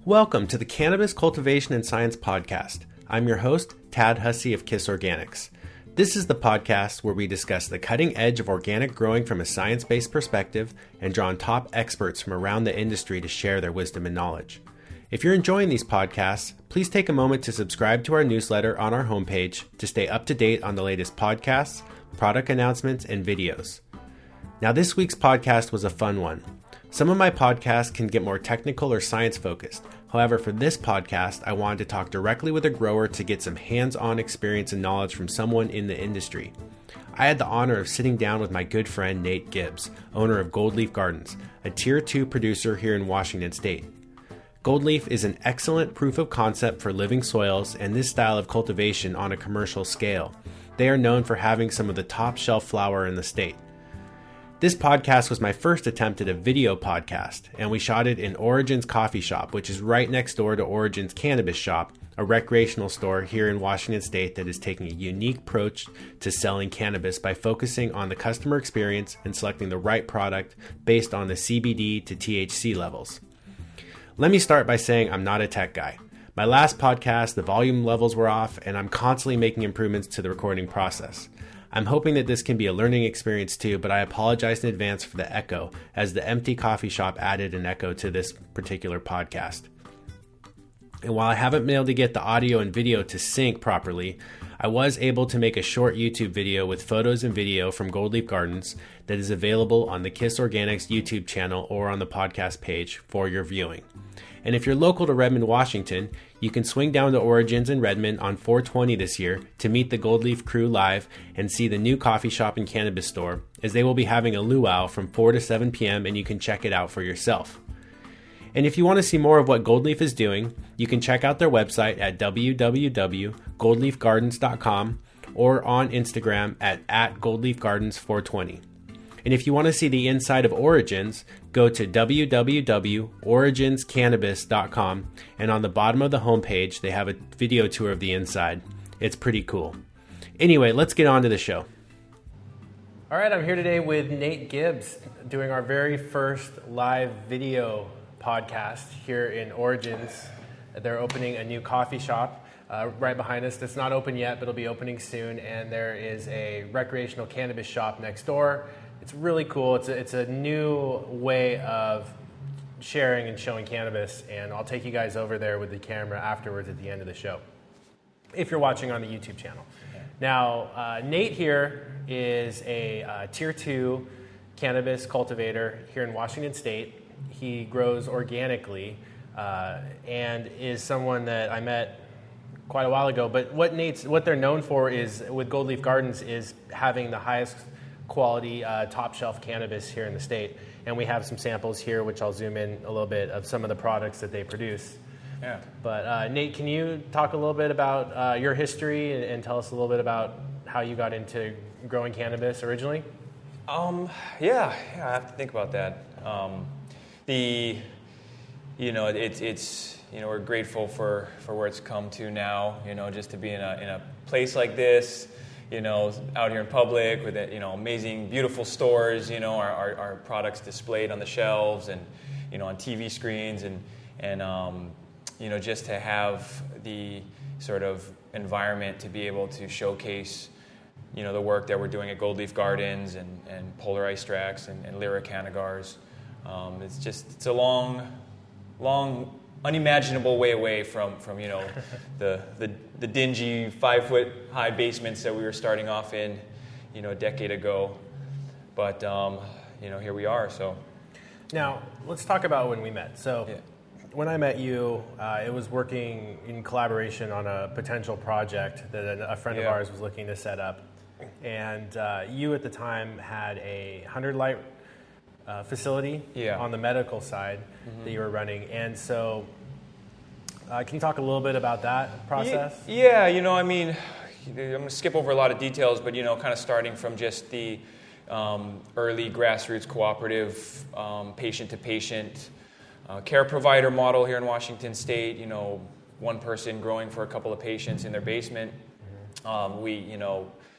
Welcome to the Cannabis Cultivation and Science Podcast. I'm your host, Tad Hussey of KISS Organics. This is the podcast where we discuss the cutting edge of organic growing from a science-based perspective and draw on top experts from around the industry to share their wisdom and knowledge. If you're enjoying these podcasts, please take a moment to subscribe to our newsletter on our homepage to stay up to date on the latest podcasts, product announcements, and videos. Now, this week's podcast was a fun one. Some of my podcasts can get more technical or science-focused. However, for this podcast, I wanted to talk directly with a grower to get some hands-on experience and knowledge from someone in the industry. I had the honor of sitting down with my good friend Nate Gibbs, owner of Gold Leaf Gardens, a Tier 2 producer here in Washington State. Gold Leaf is an excellent proof of concept for living soils and this style of cultivation on a commercial scale. They are known for having some of the top shelf flower in the state. This podcast was my first attempt at a video podcast, and we shot it in Origin's Coffee Shop, which is right next door to Origin's Cannabis Shop, a recreational store here in Washington State that is taking a unique approach to selling cannabis by focusing on the customer experience and selecting the right product based on the CBD to THC levels. Let me start by saying I'm not a tech guy. My last podcast, the volume levels were off, and I'm constantly making improvements to the recording process. I'm hoping that this can be a learning experience too, but I apologize in advance for the echo, as the empty coffee shop added an echo to this particular podcast. And while I haven't been able to get the audio and video to sync properly, I was able to make a short YouTube video with photos and video from Gold Leaf Gardens that is available on the KISS Organics YouTube channel or on the podcast page for your viewing. And if you're local to Redmond, Washington, you can swing down to Origins in Redmond on 4/20 this year to meet the Gold Leaf crew live and see the new coffee shop and cannabis store, as they will be having a luau from 4 to 7 p.m. and you can check it out for yourself. And if you want to see more of what Gold Leaf is doing, you can check out their website at www.goldleafgardens.com or on Instagram at @goldleafgardens420. And if you want to see the inside of Origins, go to www.originscannabis.com, and on the bottom of the homepage, they have a video tour of the inside. It's pretty cool. Anyway, let's get on to the show. All right, I'm here today with Nate Gibbs, doing our very first live video podcast here in Origins. They're opening a new coffee shop right behind us. That's not open yet, but it'll be opening soon, and there is a recreational cannabis shop next door. It's really cool. It's a new way of sharing and showing cannabis, and I'll take you guys over there with the camera afterwards at the end of the show, if you're watching on the YouTube channel. Okay. Now, Nate here is a Tier 2 cannabis cultivator here in Washington State. He grows organically and is someone that I met quite a while ago. But what they're known for is, with Gold Leaf Gardens, is having the highest quality top shelf cannabis here in the state, and we have some samples here which I'll zoom in a little bit of some of the products that they produce. Yeah. But Nate, can you talk a little bit about your history and tell us a little bit about how you got into growing cannabis originally? Yeah, I have to think about that. It's we're grateful for where it's come to now. Just to be in a place like this. Out here in public with amazing, beautiful stores. Our products displayed on the shelves and on TV screens and just to have the sort of environment to be able to showcase the work that we're doing at Gold Leaf Gardens and Polar Ice Tracks and Leira Cannagars. It's a long, unimaginable way away from the dingy 5-foot high basements that we were starting off in, a decade ago. But here we are. So now let's talk about when we met. So when I met you, it was working in collaboration on a potential project that a friend of ours was looking to set up, and you at the time had a 100 light facility on the medical side that you were running. And so can you talk a little bit about that process? Yeah, I'm going to skip over a lot of details, but, kind of starting from just the early grassroots cooperative patient-to-patient care provider model here in Washington State, one person growing for a couple of patients in their basement. We,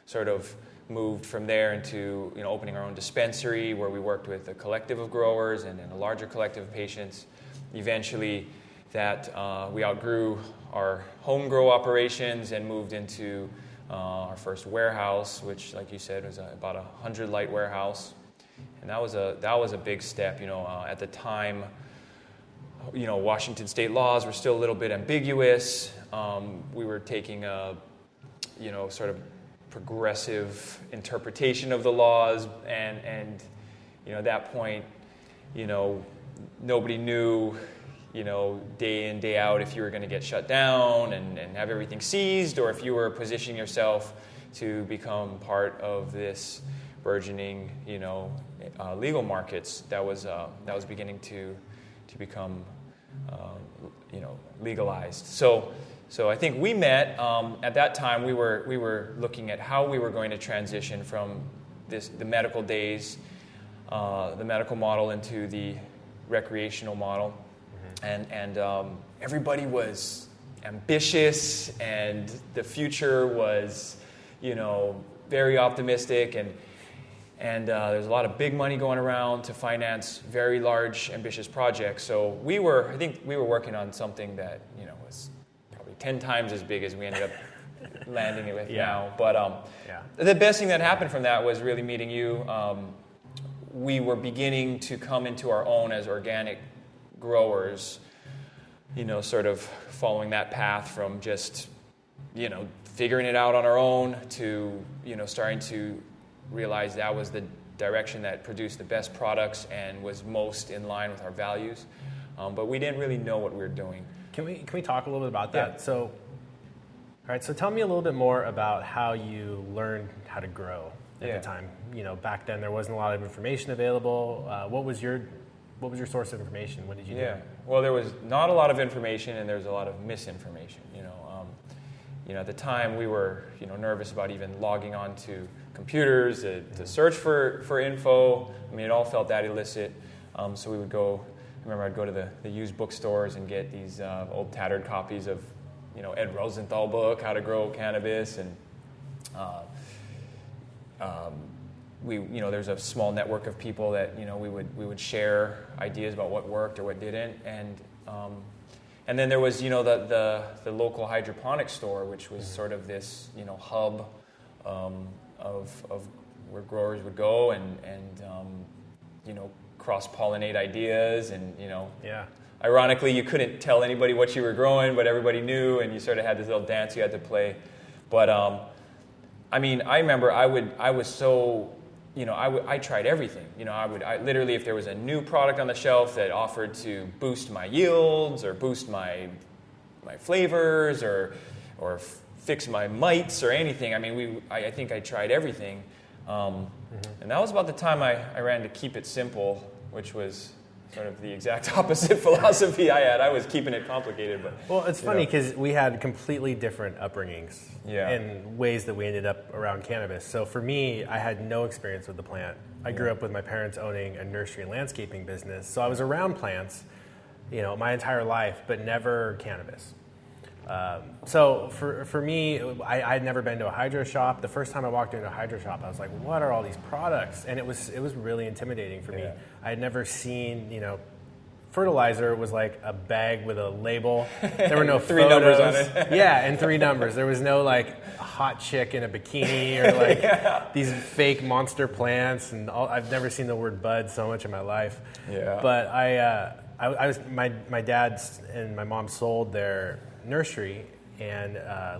sort of moved from there into opening our own dispensary where we worked with a collective of growers and a larger collective of patients. Eventually, that we outgrew our home grow operations and moved into our first warehouse, which, like you said, was about 100 light warehouse. And that was a big step. At the time, Washington state laws were still a little bit ambiguous. We were taking a, sort of progressive interpretation of the laws, and at that point, nobody knew, day in, day out if you were going to get shut down and have everything seized, or if you were positioning yourself to become part of this burgeoning, legal markets that was beginning to become, legalized. So I think we met at that time. We were looking at how we were going to transition from the medical days, the medical model, into the recreational model, and everybody was ambitious, and the future was, very optimistic, and there's a lot of big money going around to finance very large, ambitious projects. So I think we were working on something that was probably 10 times as big as we ended up landing it with now. But the best thing that happened from that was really meeting you. We were beginning to come into our own as organic growers, sort of following that path from just, figuring it out on our own to, starting to realize that was the direction that produced the best products and was most in line with our values. But we didn't really know what we were doing. Can we talk a little bit about that? Yeah. So tell me a little bit more about how you learned how to grow at the time. Back then there wasn't a lot of information available. What was your source of information? What did you do? Well, there was not a lot of information, and there was a lot of misinformation. At the time we were nervous about even logging on to computers to search for info. I mean, it all felt that illicit. So we would go. I remember I'd go to the used bookstores and get these old tattered copies of Ed Rosenthal book, How to Grow Cannabis, and there's a small network of people that we would share ideas about what worked or what didn't, and then there was the local hydroponic store, which was sort of this hub of where growers would go and cross-pollinate ideas, and ironically you couldn't tell anybody what you were growing, but everybody knew, and you sort of had this little dance you had to play. But I remember I was so I tried everything. I literally, if there was a new product on the shelf that offered to boost my yields or boost my flavors or fix my mites or anything, I think I tried everything. And that was about the time I ran to Keep It Simple, which was sort of the exact opposite philosophy I had. I was keeping it complicated. But well, it's funny because we had completely different upbringings in ways that we ended up around cannabis. So for me, I had no experience with the plant. I grew up with my parents owning a nursery and landscaping business, so I was around plants, my entire life, but never cannabis. So for me, I had never been to a hydro shop. The first time I walked into a hydro shop, I was like, what are all these products? And it was really intimidating for me. I had never seen, fertilizer was like a bag with a label. There were no three numbers on it. And 3 numbers. There was no hot chick in a bikini or these fake monster plants. And I've never seen the word bud so much in my life. Yeah. But I was my dad and my mom sold their nursery and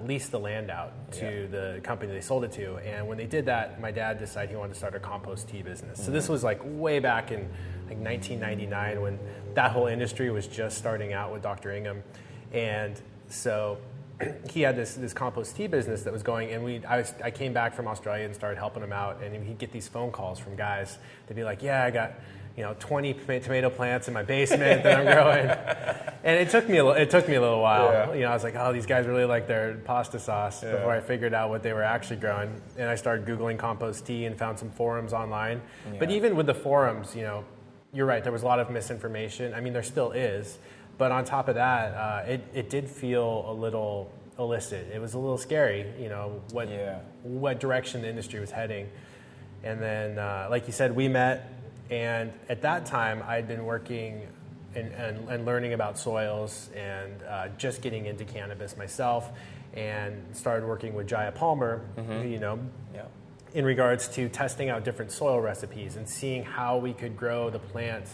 leased the land out to the company they sold it to. And when they did that, my dad decided he wanted to start a compost tea business. So this was way back in 1999 when that whole industry was just starting out with Dr. Ingham. And so he had this compost tea business that was going, and I came back from Australia and started helping him out, and he'd get these phone calls from guys. They'd be like, I got 20 tomato plants in my basement that I'm growing. And it took me a little while. I was like, these guys really like their pasta sauce before I figured out what they were actually growing. And I started Googling compost tea and found some forums online. Yeah. But even with the forums, you're right, there was a lot of misinformation. There still is. But on top of that, it did feel a little illicit. It was a little scary, what direction the industry was heading. And then, like you said, we met. And at that time, I'd been working and learning about soils and just getting into cannabis myself, and started working with Jaya Palmer, in regards to testing out different soil recipes and seeing how we could grow the plant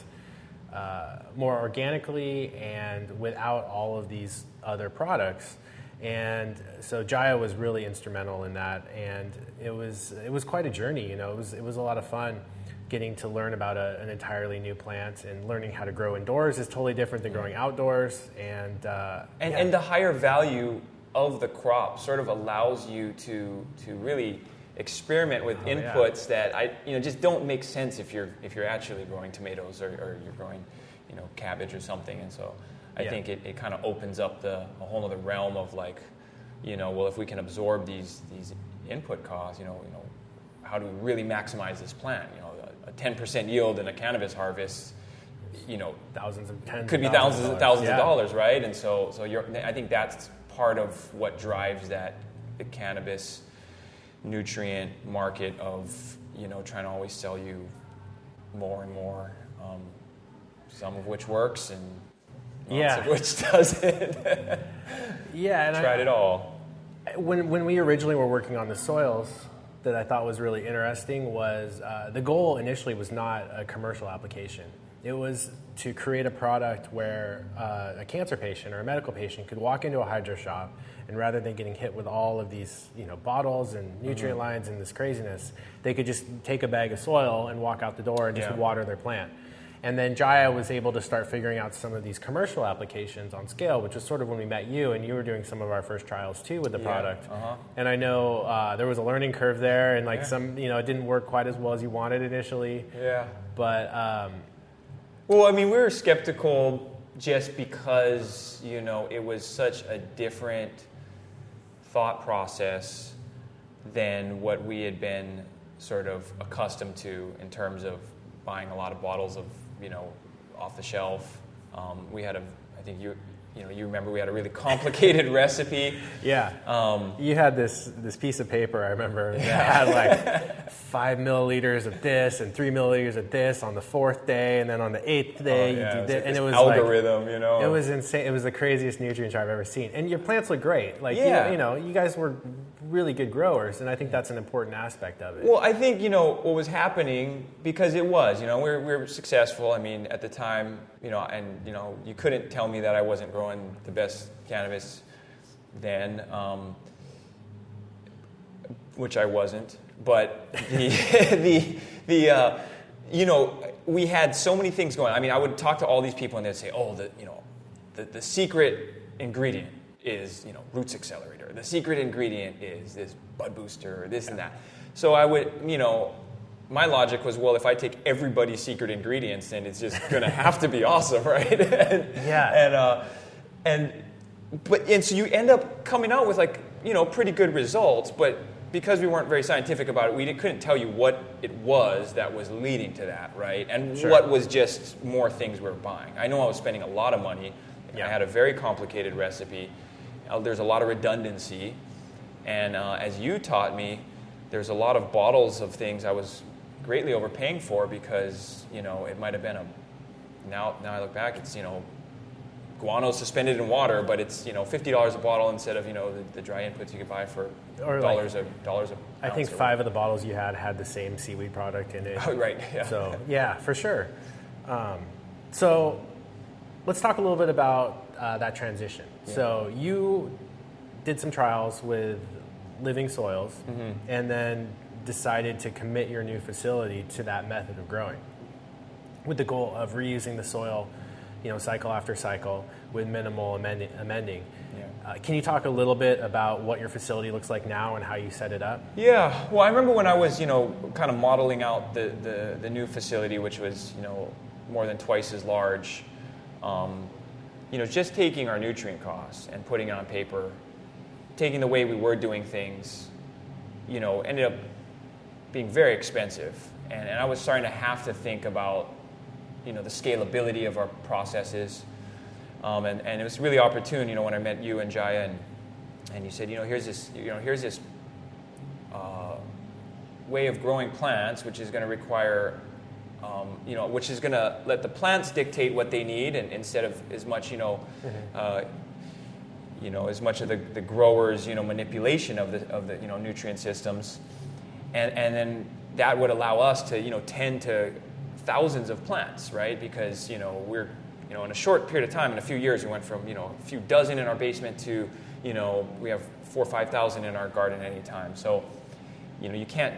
more organically and without all of these other products. And so Jaya was really instrumental in that, and it was quite a journey. It was a lot of fun getting to learn about an entirely new plant, and learning how to grow indoors is totally different than growing outdoors. And the higher value of the crop sort of allows you to really experiment with inputs that just don't make sense if you're actually growing tomatoes or you're growing cabbage or something. And so I think it kind of opens up a whole other realm of well, if we can absorb these input costs, how do we really maximize this plant? A 10% yield in a cannabis harvest, thousands of dollars, right? And so I think that's part of what drives the cannabis nutrient market of trying to always sell you more and more, some of which works and lots of which doesn't. And tried it all. When we originally were working on the soils, that I thought was really interesting was the goal initially was not a commercial application. It was to create a product where a cancer patient or a medical patient could walk into a hydro shop, and rather than getting hit with all of these bottles and nutrient lines and this craziness, they could just take a bag of soil and walk out the door and just water their plant. And then Jaya was able to start figuring out some of these commercial applications on scale, which is sort of when we met you, and you were doing some of our first trials too with the product. And I know there was a learning curve there, and some, it didn't work quite as well as you wanted initially. Yeah. But well, I mean, we were skeptical just because it was such a different thought process than what we had been sort of accustomed to in terms of buying a lot of bottles of off the shelf. We had I think you remember we had a really complicated recipe. Yeah. You had this piece of paper, I remember, that had 5 milliliters of this and 3 milliliters of this on the 4th day, and then on the 8th day you do this. And it was algorithm, It was insane. It was the craziest nutrient chart I've ever seen. And your plants look great. You guys were really good growers, and I think that's an important aspect of it. Well, I think, what was happening, because it was, we were successful. I mean, at the time, you couldn't tell me that I wasn't growing the best cannabis then, which I wasn't. But we had so many things going. I mean, I would talk to all these people, and they'd say, "Oh, the secret ingredient is roots accelerator. The secret ingredient is this bud booster, or this and that." So I would, my logic was, well, if I take everybody's secret ingredients, then it's just going to have to be awesome, right? And so you end up coming out with pretty good results, but because we weren't very scientific about it, we couldn't tell you what it was that was leading to that, right? And what was just more things we were buying. I know I was spending a lot of money. I had a very complicated recipe. There's a lot of redundancy. And as you taught me, there's a lot of bottles of things I was greatly overpaying for because, it might have been now I look back, it's, guano suspended in water, but it's, $50 a bottle instead of, the dry inputs you could buy for dollars a I think 5 of the bottles you had the same seaweed product in it. Oh, right, yeah. So, yeah, for sure. So let's talk a little bit about that transition. Yeah. So you did some trials with living soils and then decided to commit your new facility to that method of growing with the goal of reusing the soil, cycle after cycle with minimal amending. Yeah. Can you talk a little bit about what your facility looks like now and how you set it up? Yeah. Well, I remember when I was, kind of modeling out the new facility, which was, more than twice as large, just taking our nutrient costs and putting it on paper, taking the way we were doing things, ended up being very expensive. And I was starting to have to think about, the scalability of our processes. And it was really opportune, when I met you and Jaya, and you said, here's this way of growing plants, which is going to require which is going to let the plants dictate what they need, and instead of as much, as much of the growers, manipulation of the nutrient systems, and then that would allow us to, tend to thousands of plants, right? Because, we're, in a short period of time, in a few years, we went from, a few dozen in our basement to, we have 4,000 or 5,000 in our garden at any time. So, you can't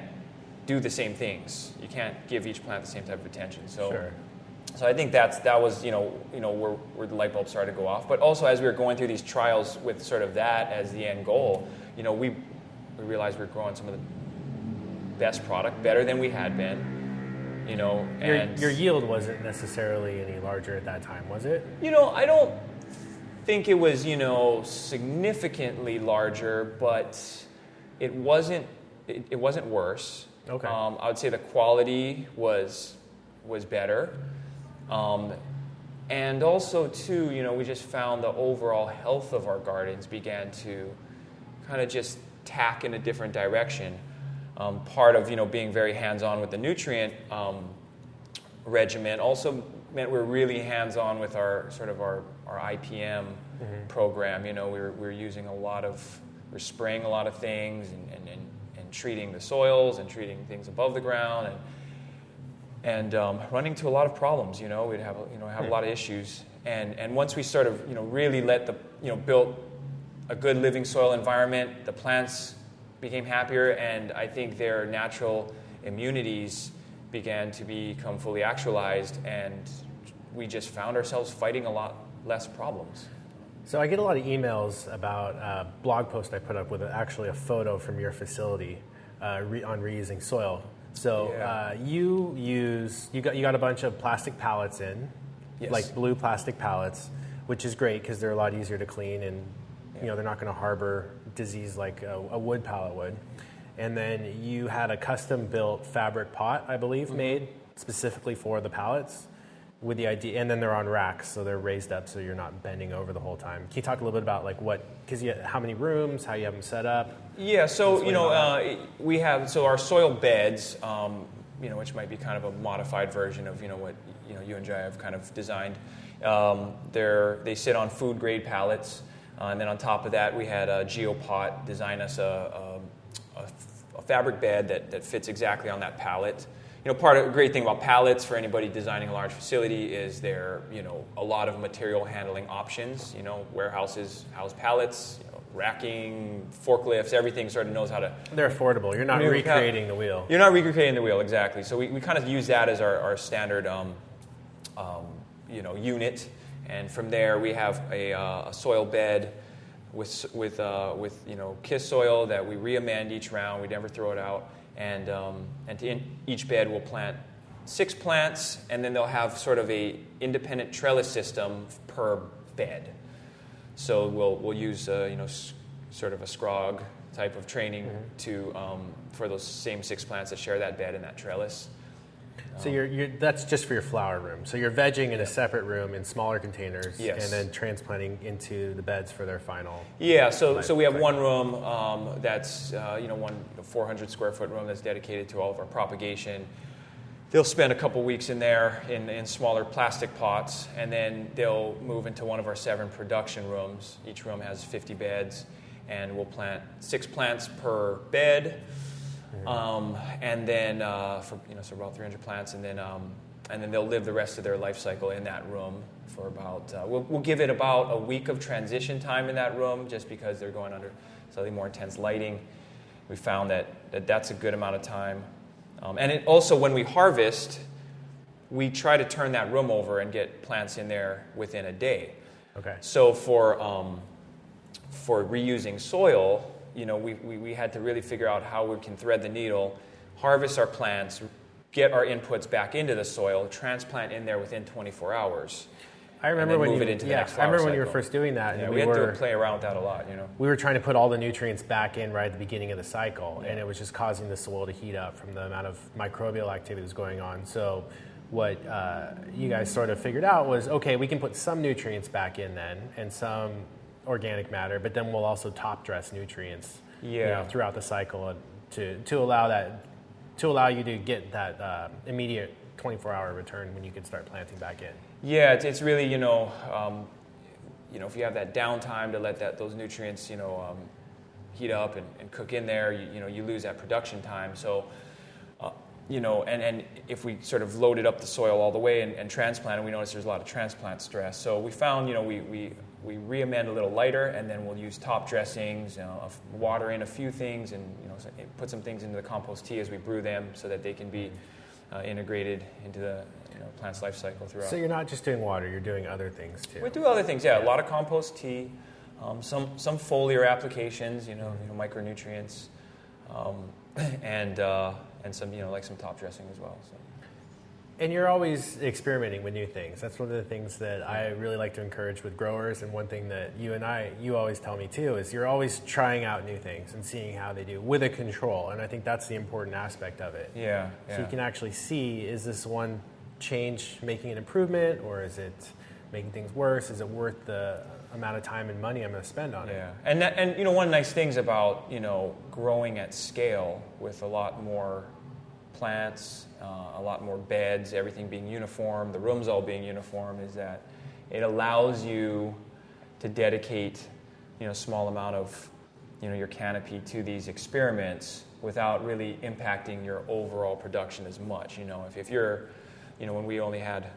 do the same things. You can't give each plant the same type of attention. So, sure. So I think that was, where the light bulb started to go off. But also, as we were going through these trials with sort of that as the end goal, we realized we were growing some of the best product, better than we had been. And your yield wasn't necessarily any larger at that time, was it? I don't think it was, significantly larger, but it wasn't worse. Okay. I would say the quality was better. And also, too, we just found the overall health of our gardens began to kind of just tack in a different direction. Part of, being very hands-on with the nutrient regimen also meant we're really hands-on with our IPM program. We're using we're spraying a lot of things and treating the soils and treating things above the ground and running into a lot of problems. We'd have a lot of issues. And once we sort of really let built a good living soil environment, the plants became happier, and I think their natural immunities began to become fully actualized, and we just found ourselves fighting a lot less problems. So I get a lot of emails about a blog post I put up with actually a photo from your facility on reusing soil. So you got a bunch of plastic pallets in, yes. like blue plastic pallets, which is great because they're a lot easier to clean, and they're not going to harbor disease like a wood pallet would. And then you had a custom built fabric pot, I believe, made specifically for the pallets with the idea, and then they're on racks, so they're raised up so you're not bending over the whole time. Can you talk a little bit about how many rooms, how you have them set up? Yeah, so we have our soil beds, which might be kind of a modified version of what you and Jai have kind of designed. They sit on food grade pallets, and then on top of that we had Geopot design us a fabric bed that fits exactly on that pallet. Part of the great thing about pallets for anybody designing a large facility is there, a lot of material handling options. Warehouses house pallets, racking, forklifts, everything sort of knows how to. They're affordable. You're not recreating the wheel. You're not recreating the wheel, exactly. So we kind of use that as our standard, unit, and from there we have a soil bed with KISS soil that we reamend each round. We never throw it out. And in each bed we'll plant 6 plants, and then they'll have sort of a independent trellis system per bed. So we'll use sort of a scrog type of training for those same 6 plants that share that bed and that trellis. So that's just for your flower room. So you're vegging in a separate room in smaller containers, yes. and then transplanting into the beds for their final. Yeah. So we have one room that's one 400 square foot room that's dedicated to all of our propagation. They'll spend a couple weeks in there in smaller plastic pots, and then they'll move into one of our 7 production rooms. Each room has 50 beds, and we'll plant 6 plants per bed. And then so about 300 plants, and then they'll live the rest of their life cycle in that room for about. We'll give it about a week of transition time in that room, just because they're going under slightly more intense lighting. We found that's a good amount of time, and it also, when we harvest, we try to turn that room over and get plants in there within a day. Okay. So for reusing soil. We had to really figure out how we can thread the needle, harvest our plants, get our inputs back into the soil, transplant in there within 24 hours. I remember when you were first doing that. Yeah, we had to play around with that a lot. We were trying to put all the nutrients back in right at the beginning of the cycle, and it was just causing the soil to heat up from the amount of microbial activity that was going on. So what you guys sort of figured out was, okay, we can put some nutrients back in then, and some organic matter, but then we'll also top dress nutrients throughout the cycle to allow you to get that immediate 24-hour return when you can start planting back in? Yeah, it's really, if you have that downtime to let those nutrients, heat up and cook in there, you lose that production time. So, and if we sort of loaded up the soil all the way and transplanted, we notice there's a lot of transplant stress. So we found, we re-amend a little lighter, and then we'll use top dressings, water in a few things, and put some things into the compost tea as we brew them, so that they can be integrated into the plant's life cycle throughout. So you're not just doing water; you're doing other things too. We do other things, yeah. A lot of compost tea, some foliar applications, micronutrients, and some like some top dressing as well. So. And you're always experimenting with new things. That's one of the things that I really like to encourage with growers. And one thing that you always tell me too, is you're always trying out new things and seeing how they do with a control. And I think that's the important aspect of it. Yeah. So you can actually see, is this one change making an improvement, or is it making things worse? Is it worth the amount of time and money I'm going to spend on it? Yeah. And one of the nice things about, growing at scale with a lot more plants, a lot more beds, everything being uniform, the rooms all being uniform, is that it allows you to dedicate, a small amount of, your canopy to these experiments without really impacting your overall production as much. If you're, when we only had,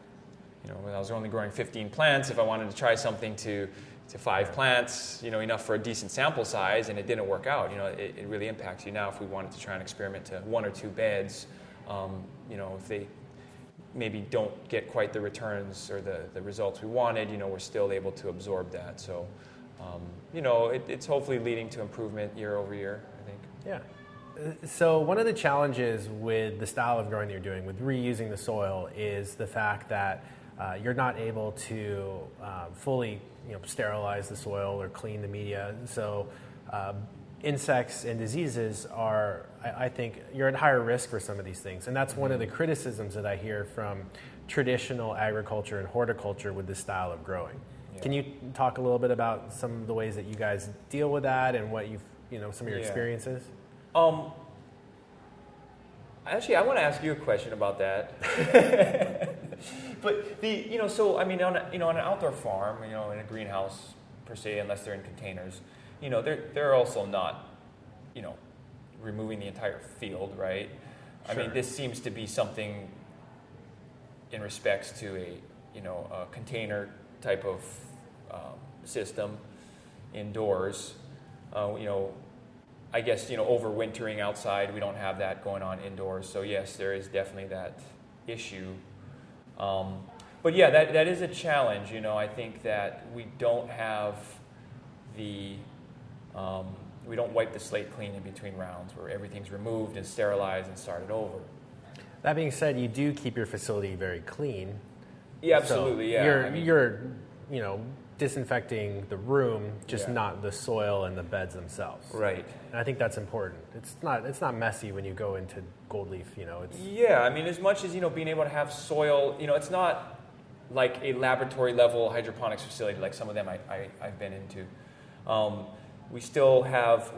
when I was only growing 15 plants, if I wanted to try something to 5 plants, enough for a decent sample size, and it didn't work out, it really impacts you. Now, if we wanted to try and experiment to 1 or 2 beds, if they maybe don't get quite the returns or the results we wanted, we're still able to absorb that. So, it's hopefully leading to improvement year over year, I think. Yeah. So one of the challenges with the style of growing that you're doing with reusing the soil is the fact that you're not able to fully sterilize the soil or clean the media. So insects and diseases are, I think, you're at higher risk for some of these things. And that's one of the criticisms that I hear from traditional agriculture and horticulture with this style of growing. Yeah. Can you talk a little bit about some of the ways that you guys deal with that and what you've, some of your experiences? Actually, I want to ask you a question about that. But so I mean, on an outdoor farm, in a greenhouse per se, unless they're in containers, they're also not, removing the entire field, right? Sure. I mean, this seems to be something in respects to a container type of system indoors. I guess, overwintering outside, we don't have that going on indoors. So yes, there is definitely that issue. But yeah, that is a challenge. I think that we don't have we don't wipe the slate clean in between rounds where everything's removed and sterilized and started over. That being said, you do keep your facility very clean. Yeah, absolutely. So yeah, you're disinfecting the room, just not the soil and the beds themselves. Right. And I think that's important. It's not messy when you go into gold leaf. Yeah, I mean, as much as being able to have soil, it's not like a laboratory level hydroponics facility like some of them I've been into. We're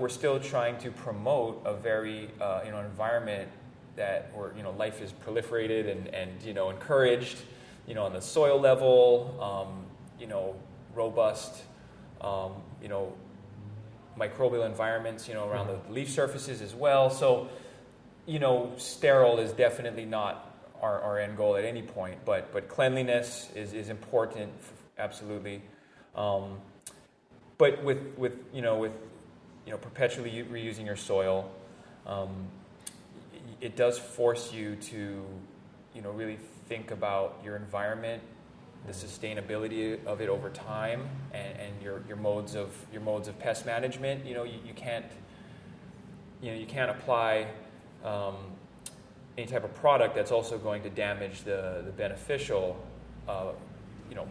still trying to promote a very environment that where life is proliferated and encouraged, on the soil level, robust, microbial environments, around the leaf surfaces as well. So, sterile is definitely not our end goal at any point, but cleanliness is important, absolutely. But with perpetually reusing your soil, it does force you to, really think about your environment, the sustainability of it over time, and your modes of pest management. You can't apply any type of product that's also going to damage the beneficial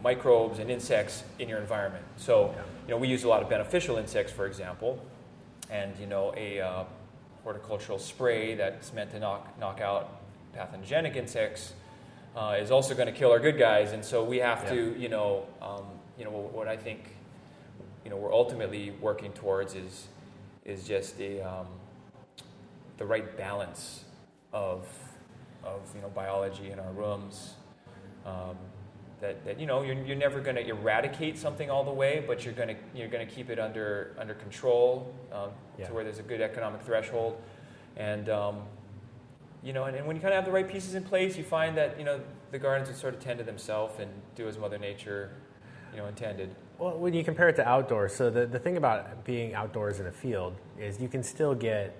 microbes and insects in your environment. So we use a lot of beneficial insects, for example, and a horticultural spray that's meant to knock out pathogenic insects is also going to kill our good guys, and so we have to, what I think, we're ultimately working towards is just the right balance of of biology in our rooms. That you're never going to eradicate something all the way, but you're going to keep it under control to where there's a good economic threshold, and and when you kind of have the right pieces in place, you find that the gardens would sort of tend to themselves and do as Mother Nature intended. Well, when you compare it to outdoors, so the thing about being outdoors in a field is you can still get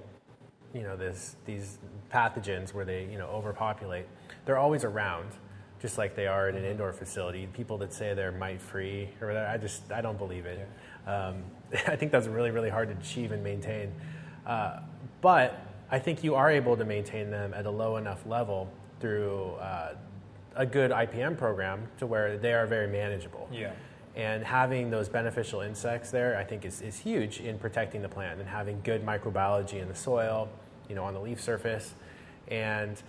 these pathogens where they overpopulate. They're always around, just like they are in an indoor facility. People that say they're mite-free or whatever, I don't believe it. Yeah. I think that's really, really hard to achieve and maintain. But I think you are able to maintain them at a low enough level through a good IPM program to where they are very manageable. Yeah. And having those beneficial insects there, I think, is huge in protecting the plant and having good microbiology in the soil, on the leaf surface. And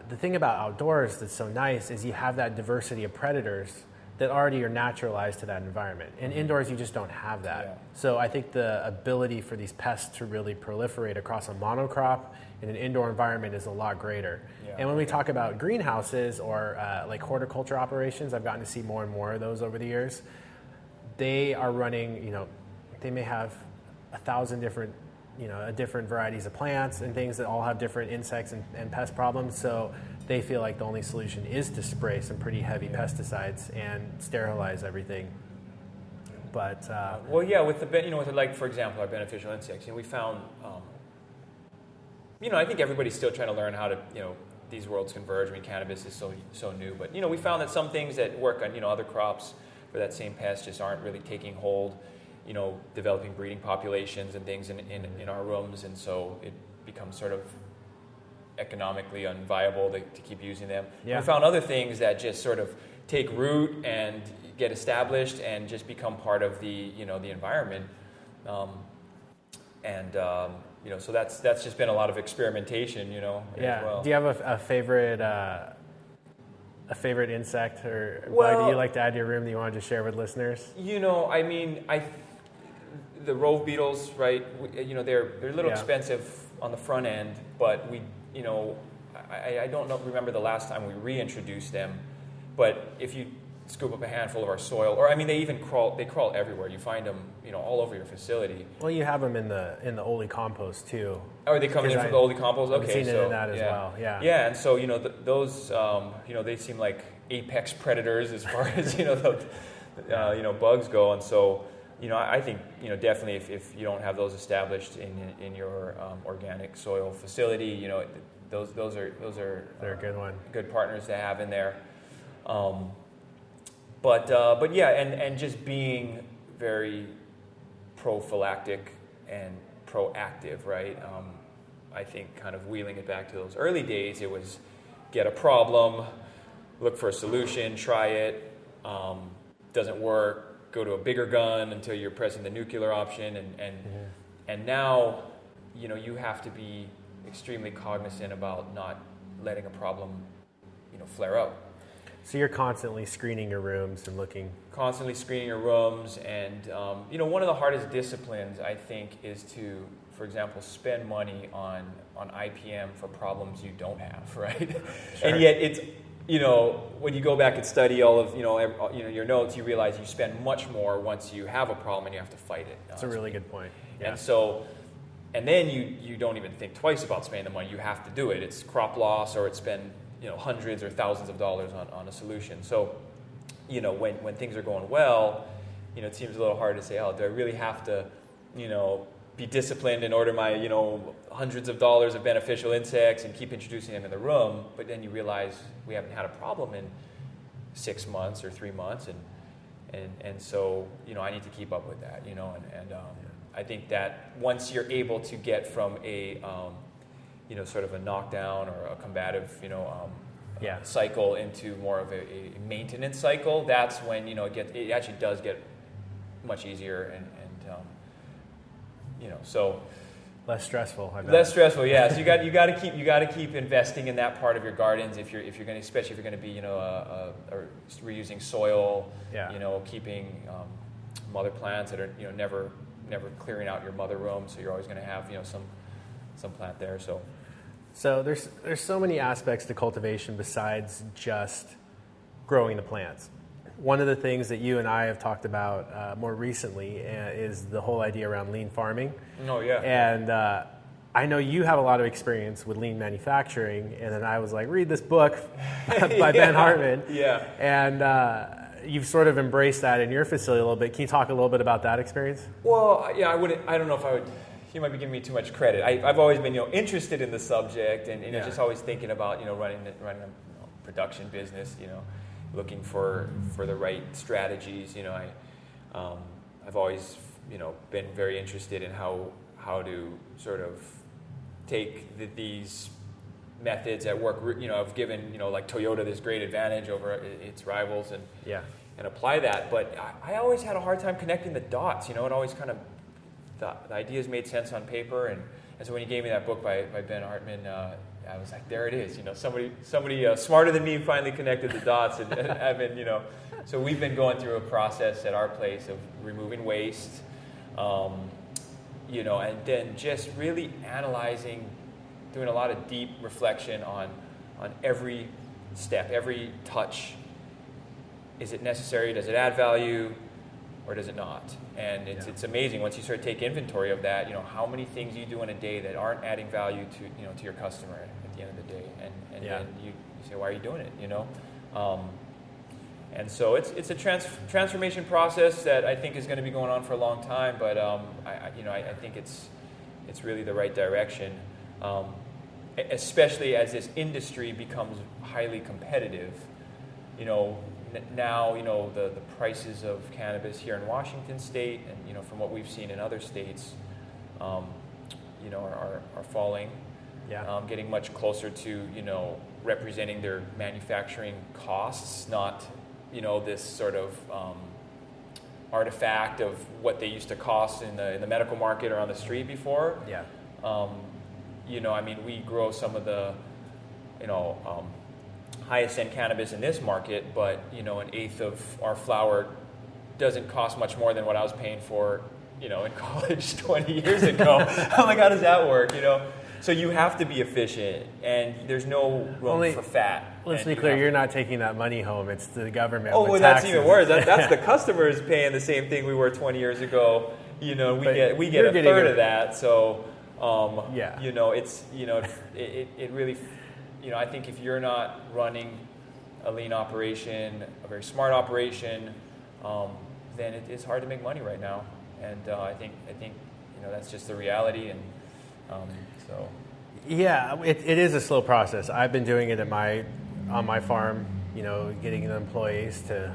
the thing about outdoors that's so nice is you have that diversity of predators that already are naturalized to that environment. And indoors, you just don't have that. Yeah. So I think the ability for these pests to really proliferate across a monocrop in an indoor environment is a lot greater. Yeah. And when we talk about greenhouses or like horticulture operations, I've gotten to see more and more of those over the years. They are running, they may have 1,000 different different varieties of plants and things that all have different insects and pest problems. So they feel like the only solution is to spray some pretty heavy pesticides and sterilize everything. But with with like, for example, our beneficial insects, we found, I think everybody's still trying to learn how to, these worlds converge. I mean, cannabis is so new, but we found that some things that work on other crops for that same pest just aren't really taking hold. Developing breeding populations and things in our rooms, and so it becomes sort of economically unviable to keep using them. Yeah. We found other things that just sort of take root and get established and just become part of the the environment, so that's just been a lot of experimentation, Yeah. As well. Do you have a favorite insect or bug that you like to add to your room that you want to just share with listeners? The rove beetles, right? They're a little expensive on the front end, but we, I don't remember the last time we reintroduced them. But if you scoop up a handful of our soil, or they even crawl everywhere. You find them, all over your facility. Well, you have them in the Oli compost too. Oh, are they coming in from the Oli compost? Okay, I've seen it in that as well. Yeah. Yeah, and so those, they seem like apex predators as far as bugs go, and so. I think definitely if you don't have those established in your organic soil facility, those are they're a good one. Good partners to have in there. But yeah, and just being very prophylactic and proactive, right? I think kind of wheeling it back to those early days, it was get a problem, look for a solution, try it, doesn't work. Go to a bigger gun until you're pressing the nuclear option, and now you have to be extremely cognizant about not letting a problem flare up. So you're constantly screening your rooms and looking. Constantly screening your rooms, and one of the hardest disciplines I think is to, for example, spend money on IPM for problems you don't have, right? Sure. And yet it's when you go back and study all of your notes, you realize you spend much more once you have a problem and you have to fight it. That's a really good point. Yeah. And then you don't even think twice about spending the money. You have to do it. It's crop loss, or it's spend hundreds or thousands of dollars on a solution. So when things are going well, it seems a little hard to say, oh, do I really have to be disciplined and order my hundreds of dollars of beneficial insects and keep introducing them in the room? But then you realize we haven't had a problem in 6 months or 3 months, and so I need to keep up with that, and I think that once you're able to get from a sort of a knockdown or a combative cycle into more of a maintenance cycle, that's when it actually does get much easier and so less stressful. I bet. Less stressful, yeah. So you got to keep investing in that part of your gardens if you're going to, especially if you're going to be or reusing soil. Yeah. Keeping mother plants that are never clearing out your mother room. So you're always going to have some plant there. So So there's so many aspects to cultivation besides just growing the plants. One of the things that you and I have talked about more recently is the whole idea around lean farming. Oh, yeah. And I know you have a lot of experience with lean manufacturing, and then I was like, read this book by Ben Hartman. Yeah. And you've sort of embraced that in your facility a little bit. Can you talk a little bit about that experience? Well, yeah, I don't know if I would. You might be giving me too much credit. I've always been, interested in the subject, and just always thinking about, running a production business, looking for the right strategies. I've always, been very interested in how to sort of take these methods that work. I've given, like Toyota this great advantage over its rivals, and apply that. But I always had a hard time connecting the dots. It always kind of the ideas made sense on paper, and so when you gave me that book by Ben Hartman, I was like, there it is. Somebody smarter than me finally connected the dots, and I've been, So we've been going through a process at our place of removing waste, and then just really analyzing, doing a lot of deep reflection on every step, every touch. Is it necessary? Does it add value? Or does it not? And it's amazing once you sort of take inventory of that. How many things you do in a day that aren't adding value to your customer at the end of the day, and then you say, why are you doing it? And so it's a transformation process that I think is going to be going on for a long time. But I think it's really the right direction, especially as this industry becomes highly competitive. Now, the prices of cannabis here in Washington State, and from what we've seen in other states, are falling. Yeah. Getting much closer to representing their manufacturing costs, not this sort of artifact of what they used to cost in the medical market or on the street before. Yeah. We grow some of the highest end cannabis in this market, but an eighth of our flower doesn't cost much more than what I was paying for, in college 20 years ago. I'm like, how does that work? So you have to be efficient, and there's no room for fat. Let's be clear, you're not taking that money home. It's the government. Oh, well, that's even worse. That's the customers paying the same thing we were 20 years ago. We get a third of that. So, it really. I think if you're not running a lean operation, a very smart operation, then it's hard to make money right now. And I think that's just the reality. And so. Yeah, it is a slow process. I've been doing it on my farm. Getting the employees to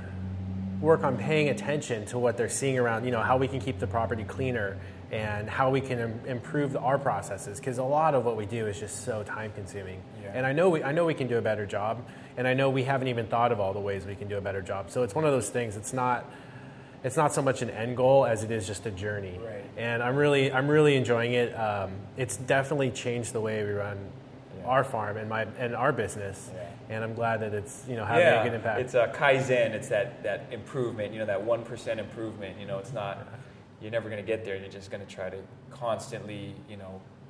work on paying attention to what they're seeing around. How we can keep the property cleaner, and how we can improve our processes, because a lot of what we do is just so time consuming. Yeah. And I know we can do a better job, and I know we haven't even thought of all the ways we can do a better job. So it's one of those things. It's not so much an end goal as it is just a journey. Right. And I'm really enjoying it. It's definitely changed the way we run our farm and our business. Yeah. And I'm glad that it's having a good impact. It's a Kaizen. It's that improvement. That 1% improvement. It's not. You're never going to get there. You're just going to try to constantly,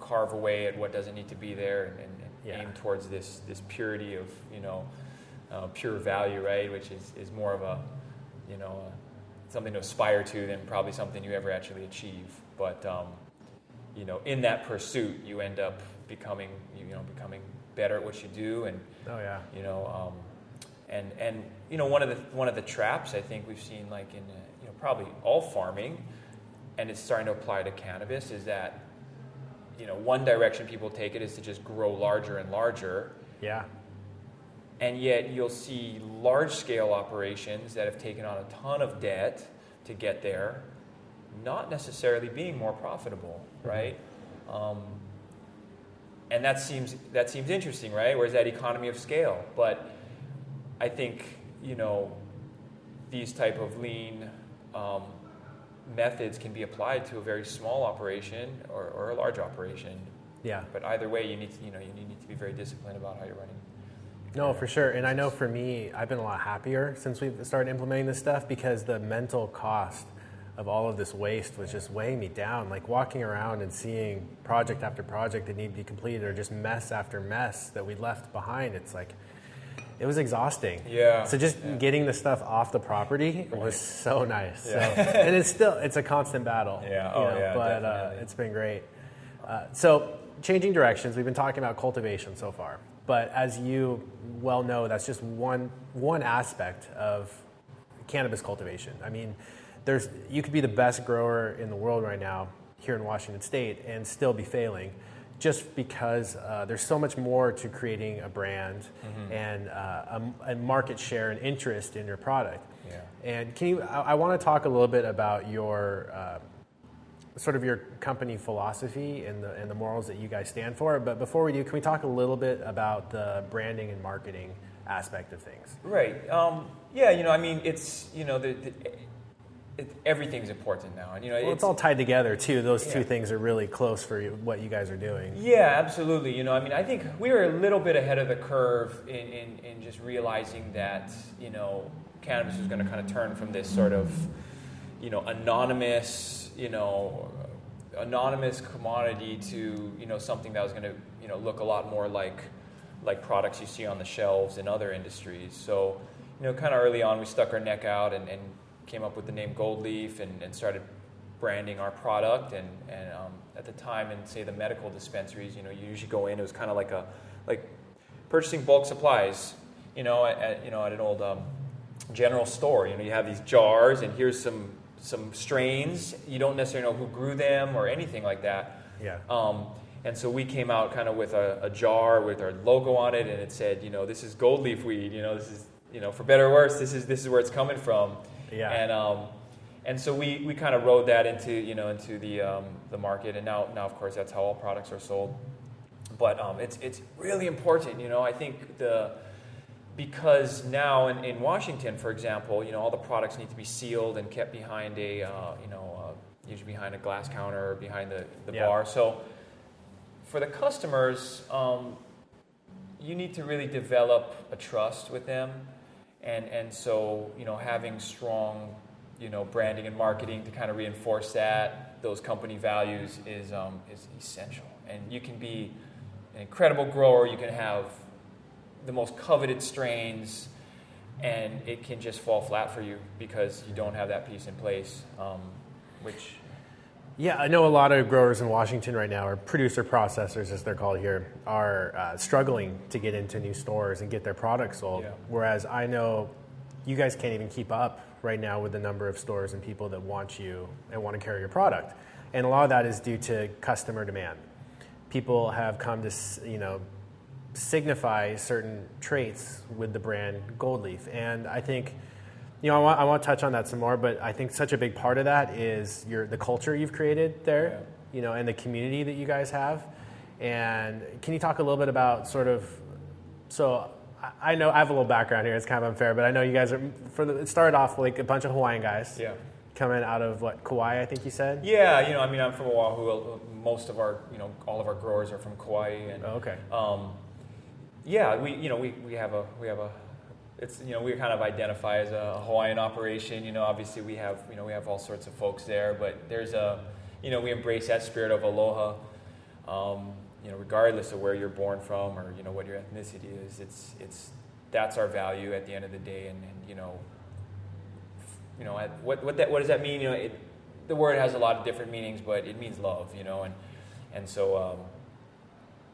carve away at what doesn't need to be there, and aim towards this purity of, pure value, right? Which is more of a, something to aspire to than probably something you ever actually achieve. But, in that pursuit, you end up becoming better at what you do, and one of the traps I think we've seen, like in probably all farming, and it's starting to apply to cannabis, is that one direction people take it is to just grow larger and larger. Yeah. And yet you'll see large-scale operations that have taken on a ton of debt to get there, not necessarily being more profitable, right? And that seems interesting, right? Where's that economy of scale? But I think these type of lean methods can be applied to a very small operation or a large operation. Yeah. But either way, you need to be very disciplined about how you're running. No, for sure. And I know for me, I've been a lot happier since we've started implementing this stuff, because the mental cost of all of this waste was just weighing me down. Like walking around and seeing project after project that needed to be completed, or just mess after mess that we left behind. It's like, it was exhausting. Yeah. So just getting the stuff off the property was so nice. Yeah. So, and it's a constant battle. Yeah. But it's been great. So changing directions, we've been talking about cultivation so far. But as you well know, that's just one aspect of cannabis cultivation. I mean, you could be the best grower in the world right now here in Washington State and still be failing, just because there's so much more to creating a brand and a market share and interest in your product. Yeah. And I want to talk a little bit about your sort of your company philosophy and the morals that you guys stand for. But before we do, can we talk a little bit about the branding and marketing aspect of things? Right. I mean, it's, everything's important now. And, it's all tied together too. Those two things are really close for what you guys are doing. Yeah, absolutely. I mean, I think we were a little bit ahead of the curve in just realizing that, cannabis was going to kind of turn from this sort of, anonymous commodity to, something that was going to, look a lot more like products you see on the shelves in other industries. So, kind of early on, we stuck our neck out and came up with the name Gold Leaf and started branding our product. And at the time, in say the medical dispensaries, you usually go in. It was kind of like purchasing bulk supplies, at an old general store. You have these jars, and here's some strains. You don't necessarily know who grew them or anything like that. Yeah. And so we came out kind of with a jar with our logo on it, and it said, this is gold leaf weed. This is, for better or worse, this is where it's coming from. Yeah. And so we kind of rode that into the market, and now of course that's how all products are sold. But it's really important. I think because now in Washington, for example, all the products need to be sealed and kept behind usually behind a glass counter or behind the bar. So for the customers, you need to really develop a trust with them, and so having strong branding and marketing to kind of reinforce those company values is essential. And you can be an incredible grower, you can have the most coveted strains, and it can just fall flat for you because you don't have that piece in place, which... Yeah, I know a lot of growers in Washington right now, or producer processors as they're called here, are struggling to get into new stores and get their products sold. Yeah. Whereas I know you guys can't even keep up right now with the number of stores and people that want you and want to carry your product. And a lot of that is due to customer demand. People have come to, signify certain traits with the brand Gold Leaf. And I think, I want to touch on that some more, but I think such a big part of that is the culture you've created there, and the community that you guys have. And can you talk a little bit about so I know I have a little background here, it's kind of unfair, but I know you guys it started off like a bunch of Hawaiian guys. Yeah. Coming out of Kauai, I think you said? Yeah, I'm from Oahu. Most of our, all of our growers are from Kauai. And, okay. Yeah, we have a it's, we kind of identify as a Hawaiian operation. Obviously we have all sorts of folks there, but there's we embrace that spirit of Aloha. Regardless of where you're born from or what your ethnicity is, that's our value at the end of the day. And what does that mean? The word has a lot of different meanings, but it means love. And so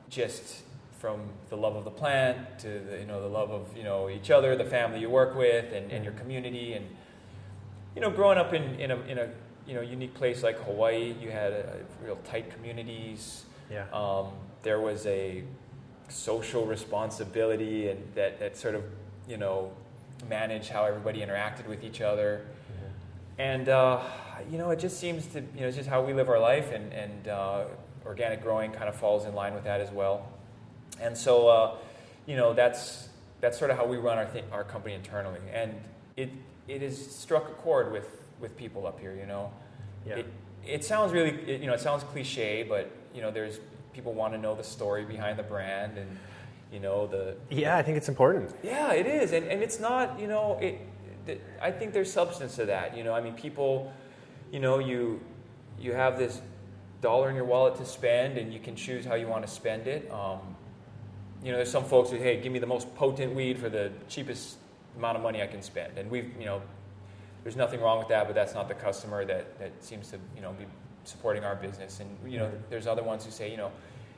just from the love of the plant to the love of each other, the family you work with, and your community, and growing up in a unique place like Hawaii, you had real tight communities. Yeah. There was a social responsibility and that sort of managed how everybody interacted with each other, and it just seems to it's just how we live our life, and organic growing kind of falls in line with that as well. And so, that's sort of how we run our company internally, and it has struck a chord with people up here. Yeah. It sounds really, it sounds cliche, but there's people want to know the story behind the brand, and Yeah, I think it's important. Yeah, it is, and it's not, I think there's substance to that. People you have this dollar in your wallet to spend, and you can choose how you want to spend it. There's some folks who, hey, give me the most potent weed for the cheapest amount of money I can spend, and there's nothing wrong with that, but that's not the customer that seems to be supporting our business. And there's other ones who say